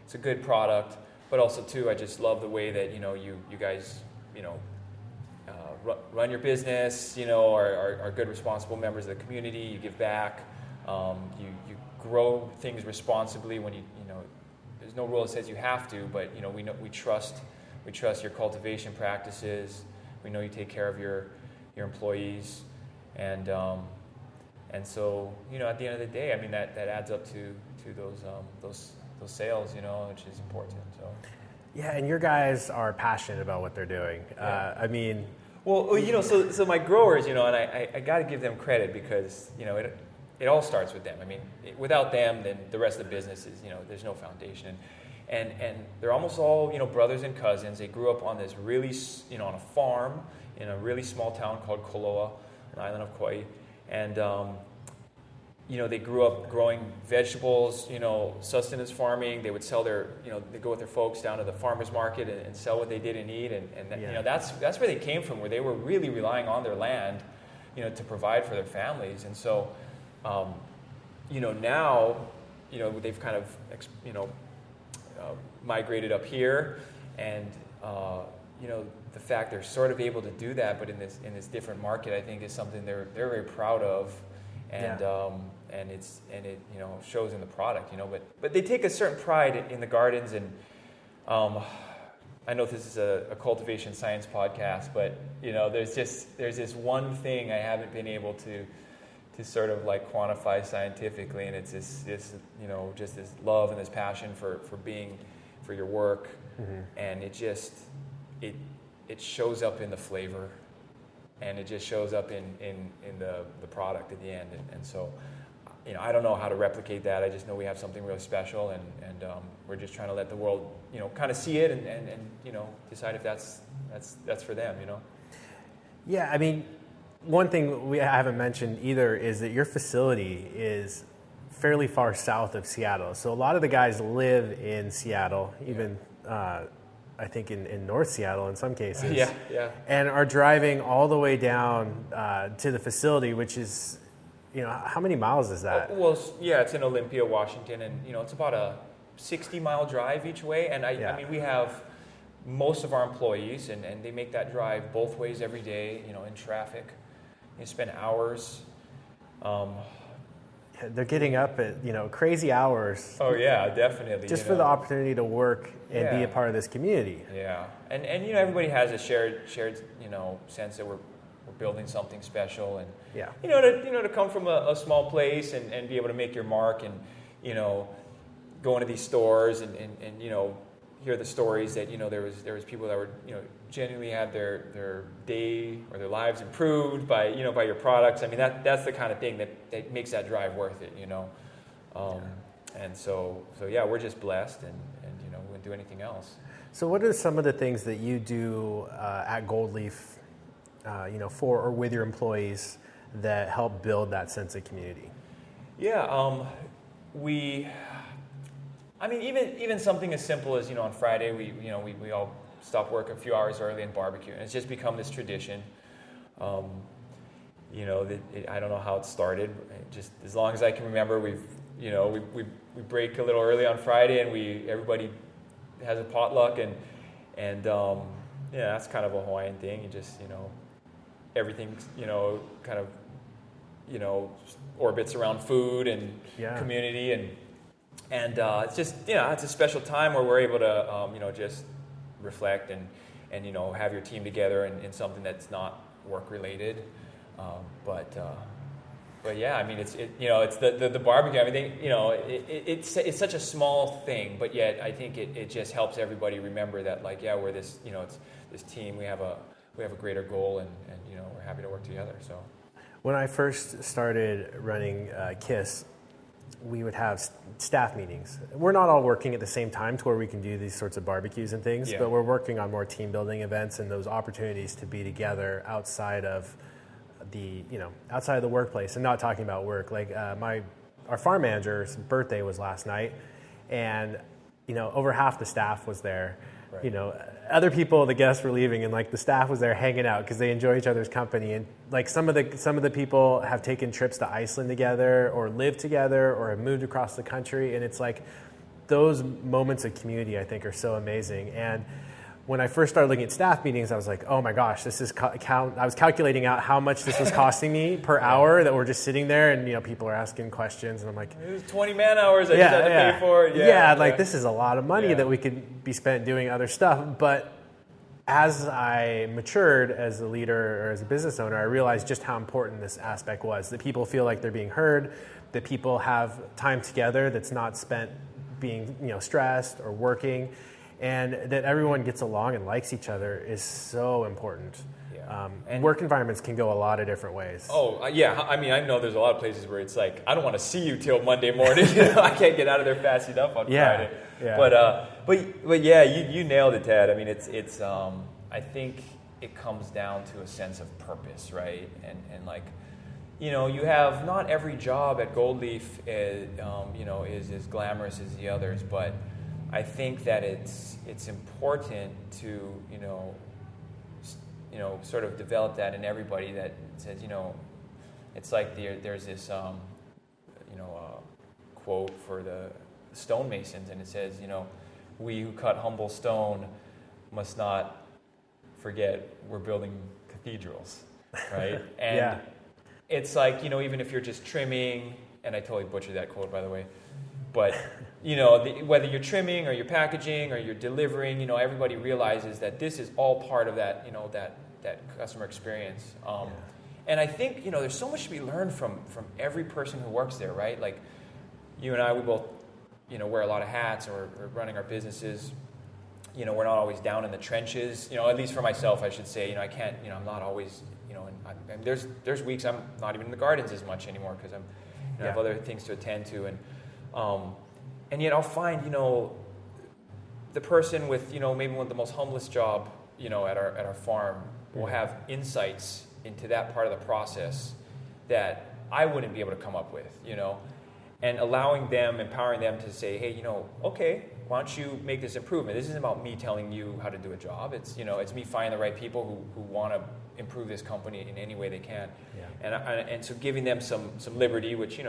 it's a good product, but also too, I just love the way that you guys run your business, are good responsible members of the community. You give back, you grow things responsibly when there's no rule that says you have to, but we trust your cultivation practices. We know you take care of your employees, and so at the end of the day, I mean that adds up to those sales, which is important. So yeah, and your guys are passionate about what they're doing. Yeah. Well, so my growers, and I got to give them credit because it all starts with them. I mean, without them, then the rest of the business is, there's no foundation. And they're almost all, brothers and cousins. They grew up on this really, on a farm in a really small town called Aloha, an island of Kauai. And, they grew up growing vegetables, sustenance farming. They would sell they go with their folks down to the farmer's market and sell what they didn't eat. And that's where they came from, where they were really relying on their land, to provide for their families. And so, now, they've kind of, migrated up here, and the fact they're sort of able to do that, but in this different market, I think is something they're very proud of, and it shows in the product, But they take a certain pride in the gardens, and I know this is a cultivation science podcast, but there's this one thing I haven't been able to sort of like quantify scientifically, and it's this just this love and this passion for your work, and it shows up in the flavor, and it just shows up in the product at the end, and so I don't know how to replicate that. I just know we have something really special, and we're just trying to let the world kind of see it and decide if that's for them. Yeah, I mean, one thing I haven't mentioned either is that your facility is fairly far south of Seattle. So a lot of the guys live in Seattle, even I think in North Seattle in some cases. Yeah. And are driving all the way down to the facility, which is, how many miles is that? It's in Olympia, Washington, and it's about a 60-mile drive each way. And I mean, we have most of our employees, and they make that drive both ways every day, in traffic. You spend hours. They're getting up at crazy hours. Oh yeah, definitely. Just for the opportunity to work and be a part of this community. Yeah, and everybody has a shared sense that we're building something special, and to come from a small place and be able to make your mark, and go into these stores and hear the stories that there was people that were genuinely had their day or their lives improved by by your products. I mean that's the kind of thing that makes that drive worth it. And so we're just blessed, and we wouldn't do anything else. So what are some of the things that you do at Gold Leaf, for or with your employees that help build that sense of community? Yeah, even something as simple as on Friday we all stop work a few hours early and barbecue, and it's just become this tradition. I don't know how it started. Just as long as I can remember, we break a little early on Friday, and everybody has a potluck, and that's kind of a Hawaiian thing. You just everything kind of orbits around food and community, and it's just it's a special time where we're able to just reflect and have your team together in something that's not work related, but yeah, I mean it's the barbecue. I mean it's such a small thing, but yet I think it just helps everybody remember that we're this it's this team. We have a greater goal, and we're happy to work together. So when I first started running KISS, we would have staff meetings. We're not all working at the same time to where we can do these sorts of barbecues and things, but we're working on more team building events and those opportunities to be together outside of the, outside of the workplace, and not talking about work. Like our farm manager's birthday was last night, and over half the staff was there. Right. Other people, the guests were leaving, and like the staff was there hanging out because they enjoy each other's company. And like some of the people have taken trips to Iceland together, or lived together, or have moved across the country. And it's like those moments of community, I think, are so amazing. And when I first started looking at staff meetings, I was like, oh my gosh, this is I was calculating out how much this was costing me per hour that we're just sitting there, and people are asking questions, and I'm like, it was 20 man hours I just had to pay for it. Like this is a lot of money that we could be spent doing other stuff. But as I matured as a leader or as a business owner, I realized just how important this aspect was, that people feel like they're being heard, that people have time together that's not spent being stressed or working. And that everyone gets along and likes each other is so important. Yeah. And work environments can go a lot of different ways. Oh, yeah. I mean, I know there's a lot of places where it's like, I don't want to see you till Monday morning. I can't get out of there fast enough on Friday. Yeah. But yeah, you nailed it, Ted. I mean, it's I think it comes down to a sense of purpose, right? And like, you have not every job at Gold Leaf is as glamorous as the others, but I think that it's important to sort of develop that in everybody, that says it's like there's this quote for the stonemasons, and it says we who cut humble stone must not forget we're building cathedrals, right? And it's like even if you're just trimming, and I totally butchered that quote, by the way. But, whether you're trimming or you're packaging or you're delivering, everybody realizes that this is all part of that, that customer experience. And I think, there's so much to be learned from every person who works there, right? Like, you and I, we both, wear a lot of hats, or running our businesses. We're not always down in the trenches. At least for myself, I should say. I can't, I'm not always, and there's weeks I'm not even in the gardens as much anymore because I have other things to attend to. And yet I'll find, the person with, maybe one of the most humblest job, at our farm will have insights into that part of the process that I wouldn't be able to come up with, and empowering them to say, hey, okay, why don't you make this improvement? This isn't about me telling you how to do a job. It's, it's me finding the right people who want to improve this company in any way they can. Yeah. And so giving them some liberty, which,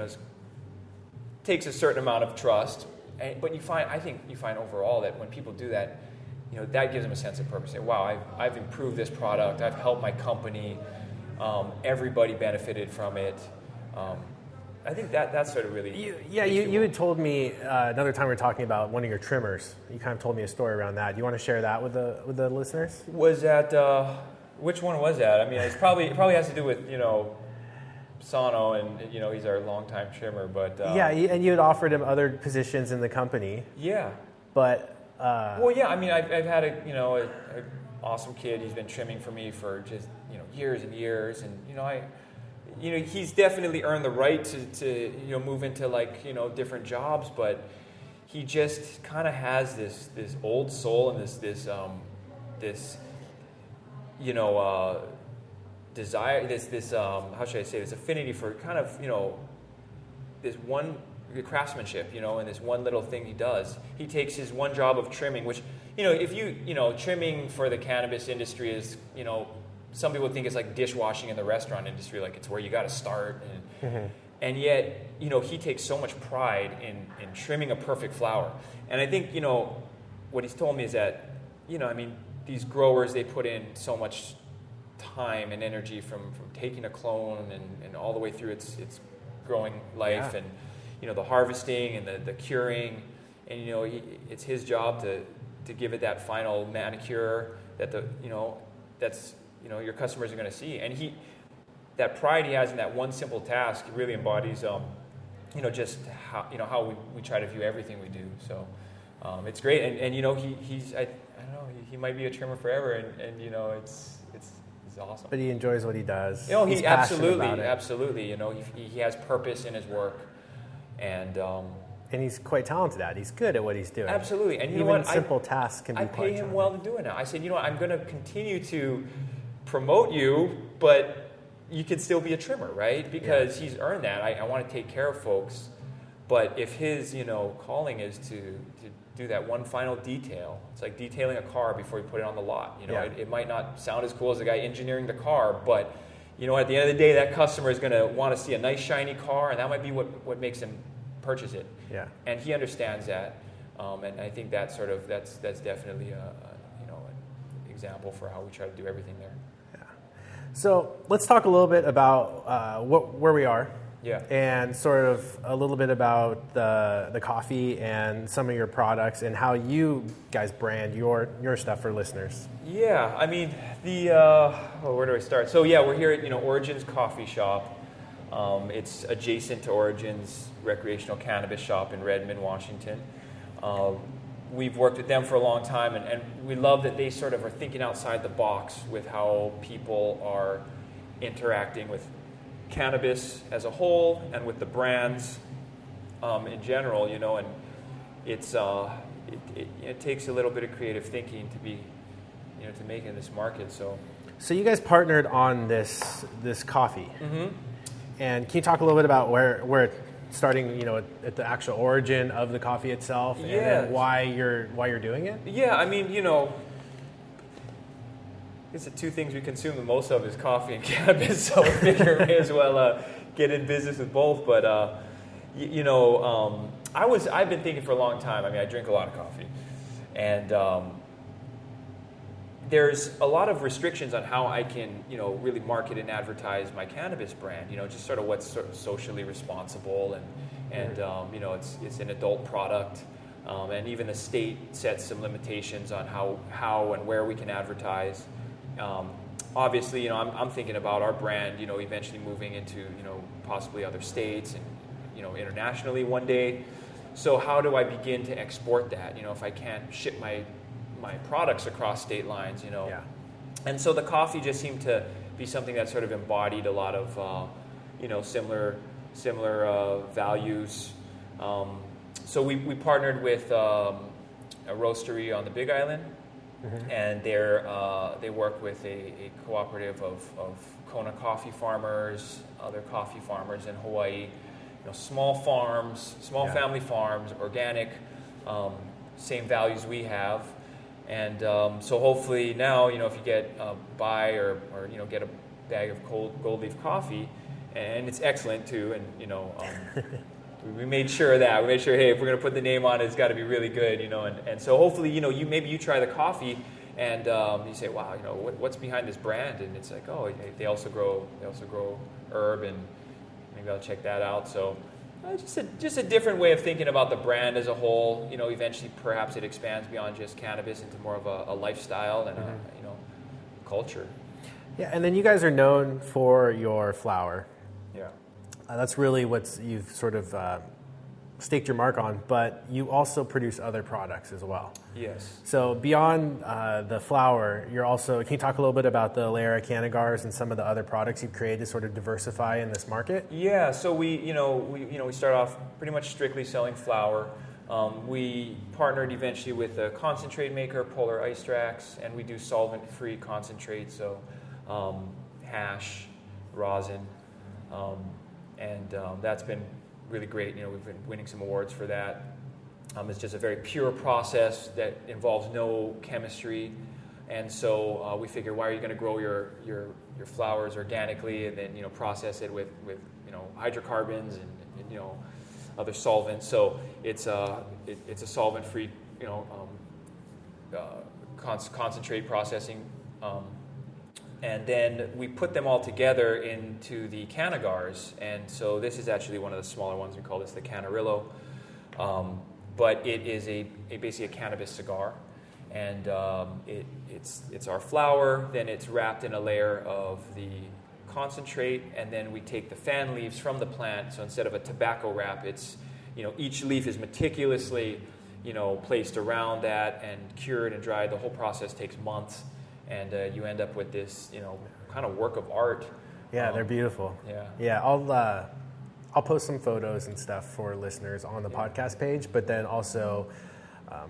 takes a certain amount of trust, but I think you find overall that when people do that, that gives them a sense of purpose. Say, wow, I've improved this product, I've helped my company, everybody benefited from it. I think that's sort of really... You had told me another time we were talking about one of your trimmers. You kind of told me a story around that. Do you want to share that with the listeners? Was that... which one was that? I mean, it probably has to do with, Sano, and he's our longtime trimmer, but and you had offered him other positions in the company. Yeah, but I mean, I've had a awesome kid. He's been trimming for me for just years and years, and he's definitely earned the right to move into like different jobs, but he just kind of has this old soul and this desire, this how should I say, this affinity for kind of this one craftsmanship, and this one little thing he does. He takes his one job of trimming, which if trimming for the cannabis industry is some people think it's like dishwashing in the restaurant industry, like it's where you got to start, and yet he takes so much pride in trimming a perfect flower. And I think what he's told me is that these growers, they put in so much time and energy from taking a clone and all the way through its growing life, and the harvesting and the curing, and it's his job to give it that final manicure that that's your customers are going to see, and that pride he has in that one simple task really embodies just how we try to view everything we do. So it's great, and he's I don't know, he might be a trimmer forever, and it's awesome. But he enjoys what he does. He absolutely. He has purpose in his work, and he's quite talented at it. He's good at what he's doing. Absolutely, and even simple tasks can be quite challenging. I pay him well to do it now. I said, I'm going to continue to promote you, but you can still be a trimmer, right? Because he's earned that. I want to take care of folks, but if his, calling is to do that one final detail, it's like detailing a car before you put it on the lot. It might not sound as cool as the guy engineering the car, but at the end of the day, that customer is going to want to see a nice shiny car, and that might be what makes him purchase it. Yeah. And he understands that, and I think that's definitely an example for how we try to do everything there. Yeah. So let's talk a little bit about where we are. Yeah. And sort of a little bit about the coffee and some of your products and how you guys brand your stuff for listeners. Yeah, I mean, where do I start? So yeah, we're here at Origins Coffee Shop. It's adjacent to Origins recreational cannabis shop in Redmond, Washington. We've worked with them for a long time, and we love that they sort of are thinking outside the box with how people are interacting with cannabis as a whole and with the brands in general, and it's it takes a little bit of creative thinking to be to make in this market. So you guys partnered on this coffee, and can you talk a little bit about where it starting at the actual origin of the coffee itself, and then why you're doing it? Yeah, I mean I guess the two things we consume the most of is coffee and cannabis, so we figure we may as well get in business with both. But I've been thinking for a long time. I mean, I drink a lot of coffee, and there's a lot of restrictions on how I can really market and advertise my cannabis brand. Just sort of what's sort of socially responsible, and it's an adult product. And even the state sets some limitations on how and where we can advertise. Obviously, I'm thinking about our brand, eventually moving into, possibly other states and, internationally one day. So how do I begin to export that? If I can't ship my products across state lines, Yeah. And so the coffee just seemed to be something that sort of embodied a lot of, similar values. So we partnered with a roastery on the Big Island. And they work with a cooperative of Kona coffee farmers, other coffee farmers in Hawaii, small farms, family farms, organic, same values we have. And so hopefully now, if you get buy or get a bag of gold leaf coffee, and it's excellent too, and we made sure that. We made sure, hey, if we're going to put the name on it, it's got to be really good, and so hopefully, you try the coffee and you say, wow, what's behind this brand? And it's like, oh, they also grow herb, and maybe I'll check that out. So just a different way of thinking about the brand as a whole. Eventually perhaps it expands beyond just cannabis into more of a lifestyle and a culture. Yeah, and then you guys are known for your flower. Yeah. That's really what you've sort of staked your mark on, but you also produce other products as well. Yes. So beyond the flower, you're also, can you talk a little bit about the Leira Cannagars and some of the other products you've created to sort of diversify in this market? Yeah, so we start off pretty much strictly selling flower. We partnered eventually with a concentrate maker, Polar Ice Tracks, and we do solvent-free concentrate, so hash, rosin, and that's been really great. We've been winning some awards for that. It's just a very pure process that involves no chemistry, and so we figure, why are you going to grow your flowers organically and then process it with hydrocarbons and other solvents? So it's a solvent-free concentrate processing, and then we put them all together into the Cannagars, and so this is actually one of the smaller ones. We call this the Canarillo, but it is basically a cannabis cigar, and it's our flower. Then it's wrapped in a layer of the concentrate, and then we take the fan leaves from the plant. So instead of a tobacco wrap, it's each leaf is meticulously placed around that and cured and dried. The whole process takes months. And you end up with this, kind of work of art. Yeah, they're beautiful. Yeah. I'll post some photos and stuff for listeners on the podcast page, but then also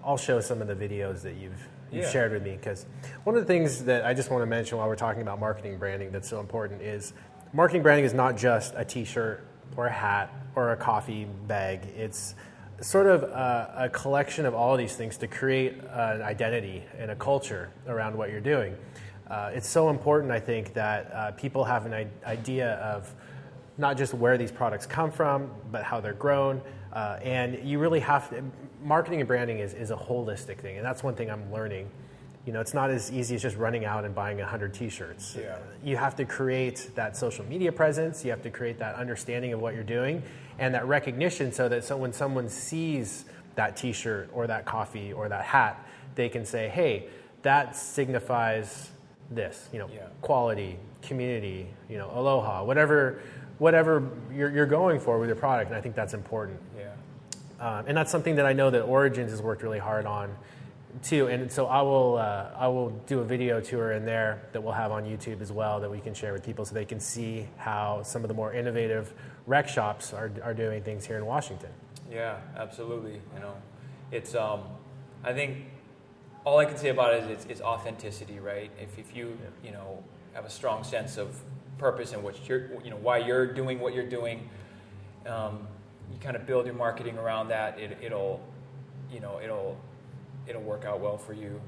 I'll show some of the videos that you've shared with me, because one of the things that I just want to mention while we're talking about marketing branding that's so important is marketing branding is not just a t-shirt or a hat or a coffee bag. It's sort of a collection of all of these things to create an identity and a culture around what you're doing. It's so important, I think, that people have an idea of not just where these products come from, but how they're grown. And you really have to, marketing and branding is a holistic thing. And that's one thing I'm learning. You know, it's not as easy as just running out and buying 100 t-shirts. Yeah. You have to create that social media presence. You have to create that understanding of what you're doing and that recognition so that when someone sees that t-shirt or that coffee or that hat, they can say, hey, that signifies this, quality, community, aloha, whatever you're going for with your product. And I think that's important. Yeah. And that's something that I know that Origins has worked really hard on too. And so I will do a video tour in there that we'll have on YouTube as well that we can share with people so they can see how some of the more innovative rec shops are doing things here in Washington. Yeah, absolutely. It's I think all I can say about it is it's authenticity, right? If you have a strong sense of purpose and what you're why you're doing what you're doing, you kind of build your marketing around that. It'll work out well for you.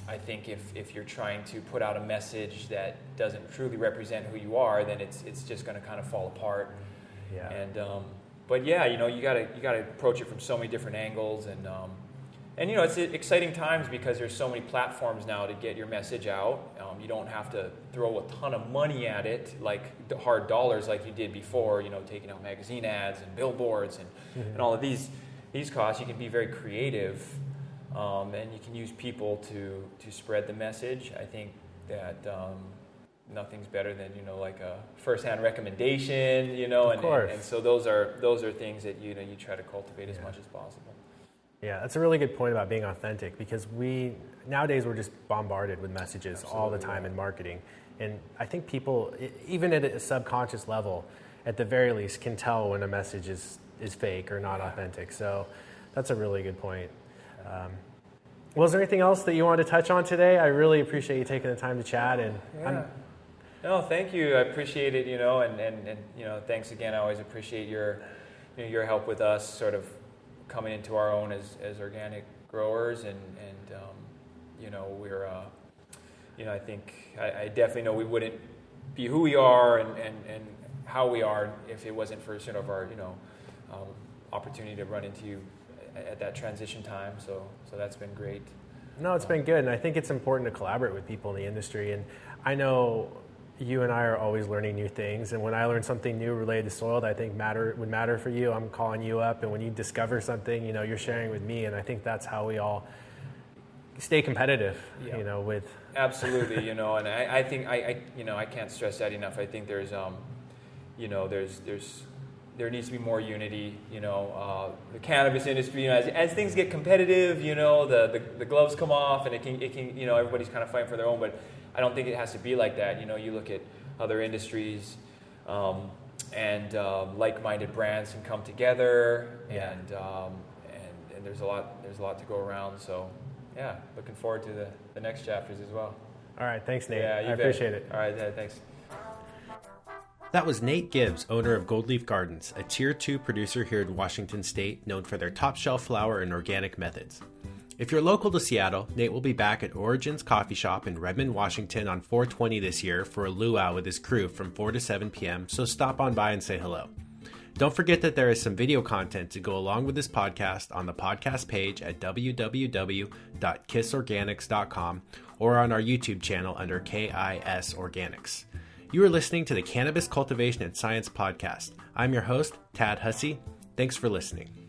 I think if you're trying to put out a message that doesn't truly represent who you are, then it's just going to kind of fall apart. Yeah. And but yeah, you gotta approach it from so many different angles, and it's exciting times because there's so many platforms now to get your message out. You don't have to throw a ton of money at it, like hard dollars, like you did before. Taking out magazine ads and billboards and all of these costs. You can be very creative. And you can use people to spread the message. I think that nothing's better than like a first-hand recommendation. Of course. And so those are things that you try to cultivate as much as possible. Yeah, that's a really good point about being authentic because nowadays we're just bombarded with messages all the time in marketing, and I think people, even at a subconscious level, at the very least, can tell when a message is fake or not authentic. So that's a really good point. Was there anything else that you wanted to touch on today? I really appreciate you taking the time to chat. No, thank you. I appreciate it. And thanks again. I always appreciate your help with us, sort of coming into our own as organic growers, and we're I think I definitely know we wouldn't be who we are and how we are if it wasn't for sort of our opportunity to run into you at that transition time, so that's been great. No, it's been good, and I think it's important to collaborate with people in the industry. And I know you and I are always learning new things, and when I learn something new related to soil that I think would matter for you, I'm calling you up, and when you discover something, you're sharing with me, and I think that's how we all stay competitive. Yeah. With absolutely, and I think I can't stress that enough. I think there's there needs to be more unity. The cannabis industry, as things get competitive, the gloves come off, and it can everybody's kind of fighting for their own. But I don't think it has to be like that. You look at other industries, and like-minded brands can come together, and there's a lot to go around. So yeah, looking forward to the next chapters as well. All right, thanks, Nate. Yeah, I appreciate it. All right, thanks. That was Nate Gibbs, owner of Gold Leaf Gardens, a Tier 2 producer here in Washington State, known for their top-shelf flower and organic methods. If you're local to Seattle, Nate will be back at Origins Coffee Shop in Redmond, Washington on 4/20 this year for a luau with his crew from 4 to 7 p.m., so stop on by and say hello. Don't forget that there is some video content to go along with this podcast on the podcast page at www.kissorganics.com or on our YouTube channel under KIS Organics. You are listening to the Cannabis Cultivation and Science Podcast. I'm your host, Tad Hussey. Thanks for listening.